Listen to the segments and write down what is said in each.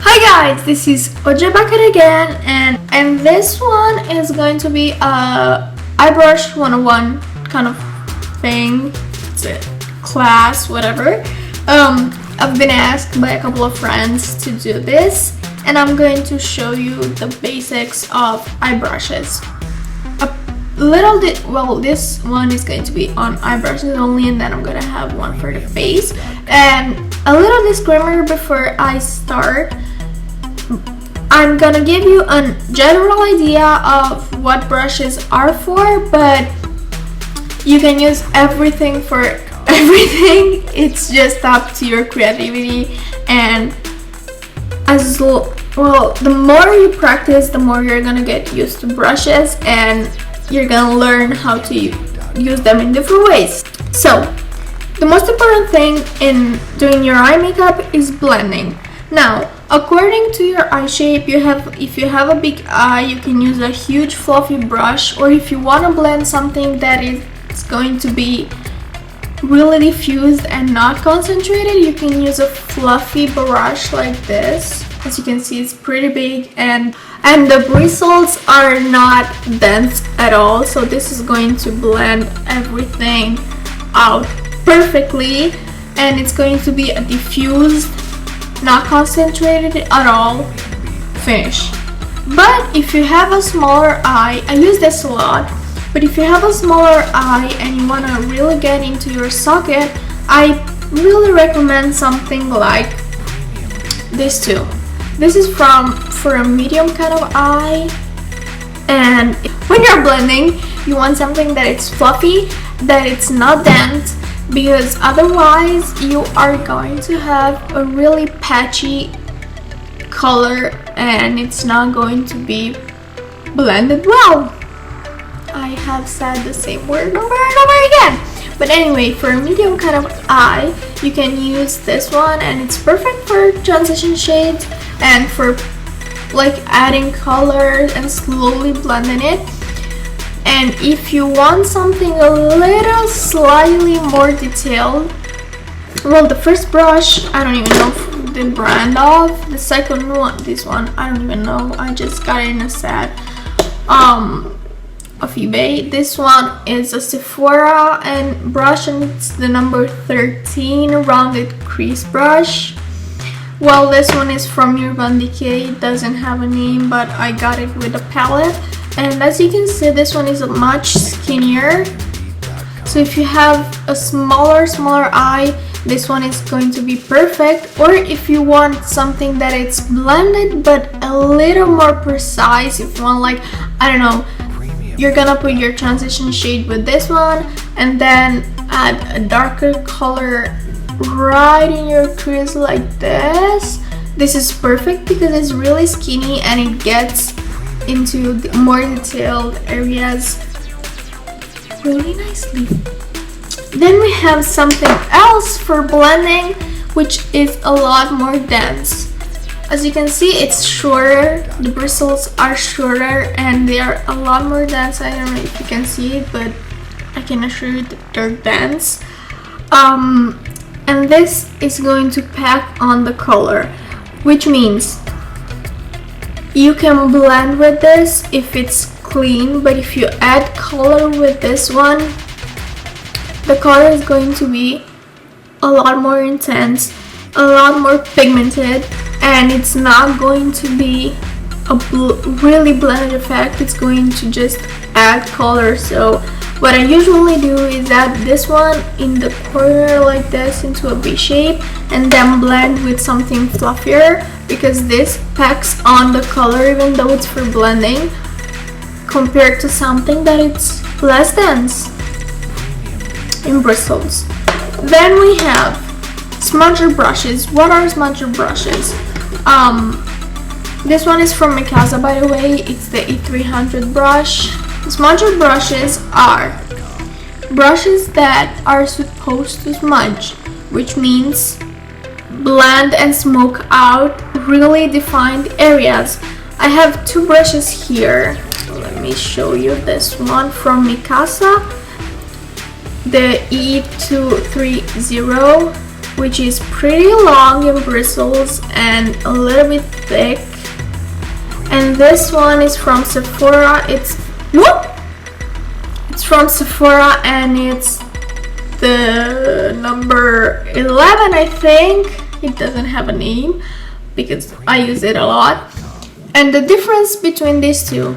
Hi guys, this is OJ back again, and this one is going to be a eyebrush 101 kind of thing. It's a class, whatever. I've been asked by a couple of friends to do this, and I'm going to show you the basics of eyebrushes. This one is going to be on eyebrushes only, and then I'm gonna have one for the face. And a little disclaimer before I start. I'm gonna give you a general idea of what brushes are for, but you can use everything for everything. It's just up to your creativity, and the more you practice, the more you're gonna get used to brushes, and you're gonna learn how to use them in different ways. So the most important thing in doing your eye makeup is blending. Now, according to your eye shape, if you have a big eye, you can use a huge fluffy brush, or if you want to blend something that is going to be really diffused and not concentrated, you can use a fluffy brush like this. As you can see, it's pretty big, and the bristles are not dense at all, so this is going to blend everything out perfectly, and it's going to be a diffused, not concentrated at all finish. But if you have a smaller eye, I use this a lot, but if you have a smaller eye and you want to really get into your socket, I really recommend something like this too. This is for a medium kind of eye, and when you're blending, you want something that it's fluffy, that it's not dense, because otherwise you are going to have a really patchy color and it's not going to be blended well. I have said the same word over and over again. But anyway, for a medium kind of eye, you can use this one, and it's perfect for transition shades and for like adding color and slowly blending it. And if you want something a little slightly more detailed, well, the first brush, I don't even know the brand of. The second one, this one, I don't even know. I just got it in a set of eBay. This one is a Sephora and brush, and it's the number 13 rounded crease brush. Well, this one is from Urban Decay. It doesn't have a name, but I got it with a palette. And as you can see, this one is much skinnier. So if you have a smaller eye, this one is going to be perfect. Or if you want something that it's blended but a little more precise, if you want, like, I don't know, you're gonna put your transition shade with this one and then add a darker color right in your crease like this. This is perfect because it's really skinny and it gets into the more detailed areas really nicely. Then we have something else for blending, which is a lot more dense. As you can see, it's shorter, the bristles are shorter, and they are a lot more dense. I don't know if you can see it, but I can assure you that they're dense. And this is going to pack on the color, which means you can blend with this if it's clean, but if you add color with this one, the color is going to be a lot more intense, a lot more pigmented, and it's not going to be a really blended effect. It's going to just add color. So what I usually do is add this one in the corner like this into a V shape, and then blend with something fluffier, because this packs on the color even though it's for blending, compared to something that it's less dense in bristles. Then we have smudger brushes. What are smudger brushes? This one is from Mikasa, by the way. It's the E300 brush. Smudger brushes are brushes that are supposed to smudge, which means blend and smoke out really defined areas. I have two brushes here. Let me show you this one from Mikasa, the E230. which is pretty long in bristles and a little bit thick. And this one is from Sephora. It's from Sephora, and it's the number 11, I think. It doesn't have a name because I use it a lot. And the difference between these two,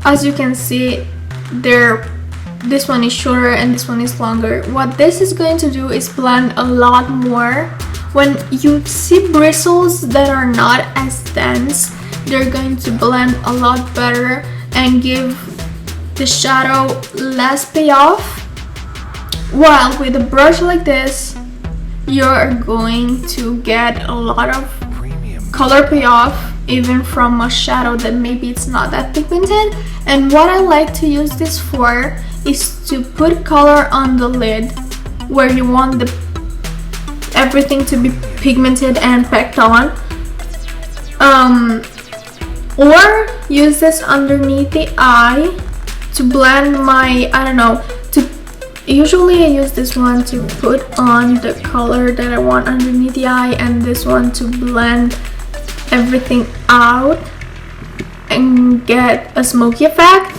as you can see, this one is shorter and this one is longer. What this is going to do is blend a lot more. When you see bristles that are not as dense, they're going to blend a lot better and give the shadow less payoff. While with a brush like this, you're going to get a lot of color payoff, even from a shadow that maybe it's not that pigmented. And what I like to use this for is to put color on the lid where you want everything to be pigmented and packed on, or use this underneath the eye to blend my, I don't know, usually I use this one to put on the color that I want underneath the eye, and this one to blend everything out and get a smoky effect.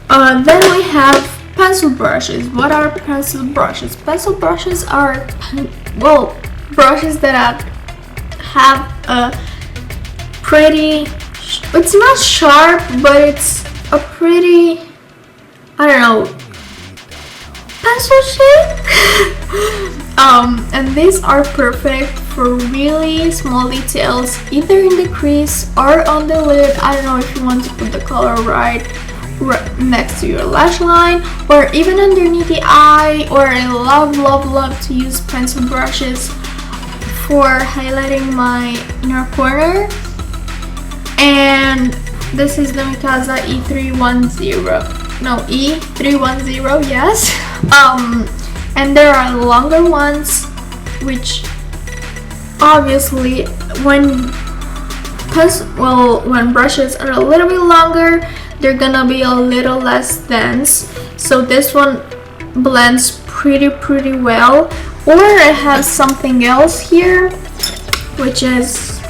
Then we have pencil brushes. What are pencil brushes? Pencil brushes are, well, brushes that have a pretty, it's not sharp, but it's a pretty, I don't know, pencil shape. And these are perfect for really small details, either in the crease or on the lid. I don't know if you want to put the color right next to your lash line, or even underneath the eye. Or I love to use pencil brushes for highlighting my inner corner. And this is the Mikasa E310, yes. And there are longer ones, which obviously when brushes are a little bit longer, they're gonna be a little less dense. So this one blends pretty well. Or I have something else here, which is,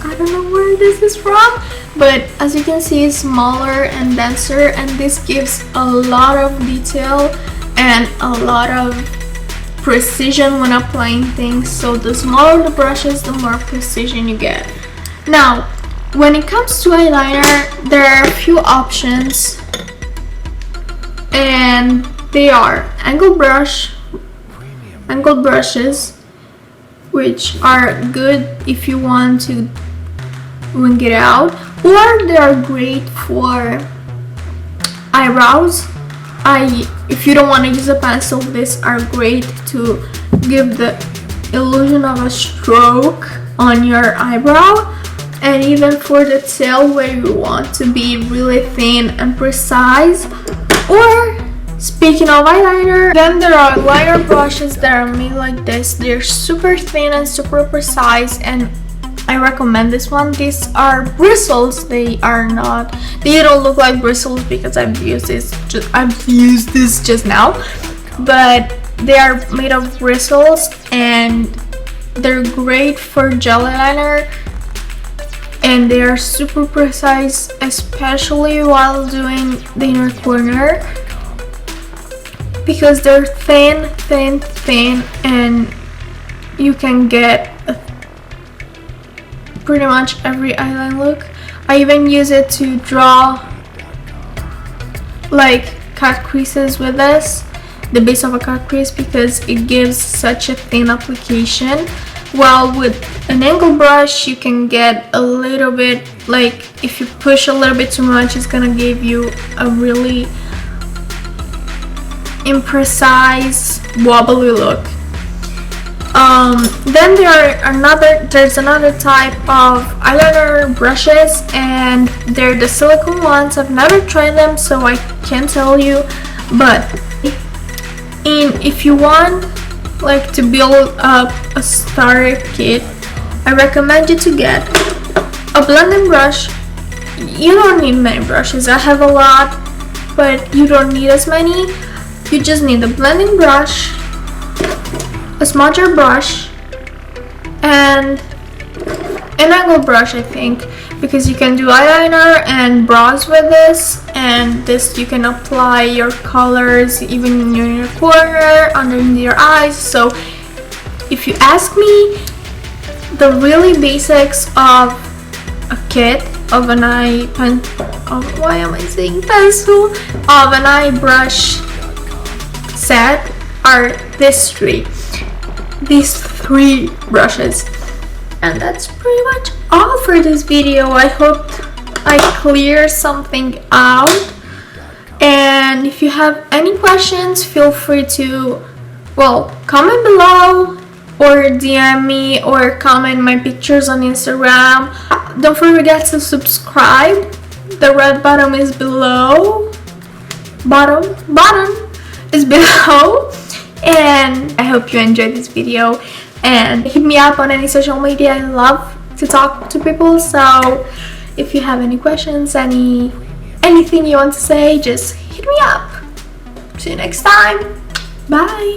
I don't know where this is from, but as you can see, it's smaller and denser, and this gives a lot of detail and a lot of precision when applying things. So the smaller the brushes, the more precision you get. Now, when it comes to eyeliner, there are a few options, and they are angled brushes, which are good if you want to wing it out, or they are great for eyebrows. If you don't want to use a pencil, these are great to give the illusion of a stroke on your eyebrow, and even for the tail where you want to be really thin and precise. Or speaking of eyeliner, then there are liner brushes that are made like this. They're super thin and super precise, and I recommend this one. These are bristles. They don't look like bristles because I've used this just now, but they are made of bristles, and they're great for gel eyeliner, and they are super precise, especially while doing the inner corner, because they're thin, and you can get pretty much every eyeline look. I even use it to draw like cut creases with this, the base of a cut crease, because it gives such a thin application. While with an angle brush, you can get a little bit, like if you push a little bit too much, it's gonna give you a really imprecise, wobbly look. Then there's another type of eyeliner brushes, and they're the silicone ones. I've never tried them, so I can't tell you, but if you want like to build up a starter kit, I recommend you to get a blending brush. You don't need many brushes. I have a lot, but you don't need as many. You just need a blending brush, a smudger brush, and an angle brush, I think, because you can do eyeliner and brows with this, and this you can apply your colors even in your corner, underneath your eyes. So if you ask me, the really basics of a kit of an eye pen, why am I saying pencil, of an eye brush set are these three brushes. And that's pretty much all for this video. I hope I clear something out, and if you have any questions, feel free to, well, comment below or DM me or comment my pictures on Instagram. Don't forget to subscribe. The red button is below. Button is below. And I hope you enjoyed this video, and hit me up on any social media. I love to talk to people, so if you have any questions, anything you want to say, just hit me up. See you next time. Bye.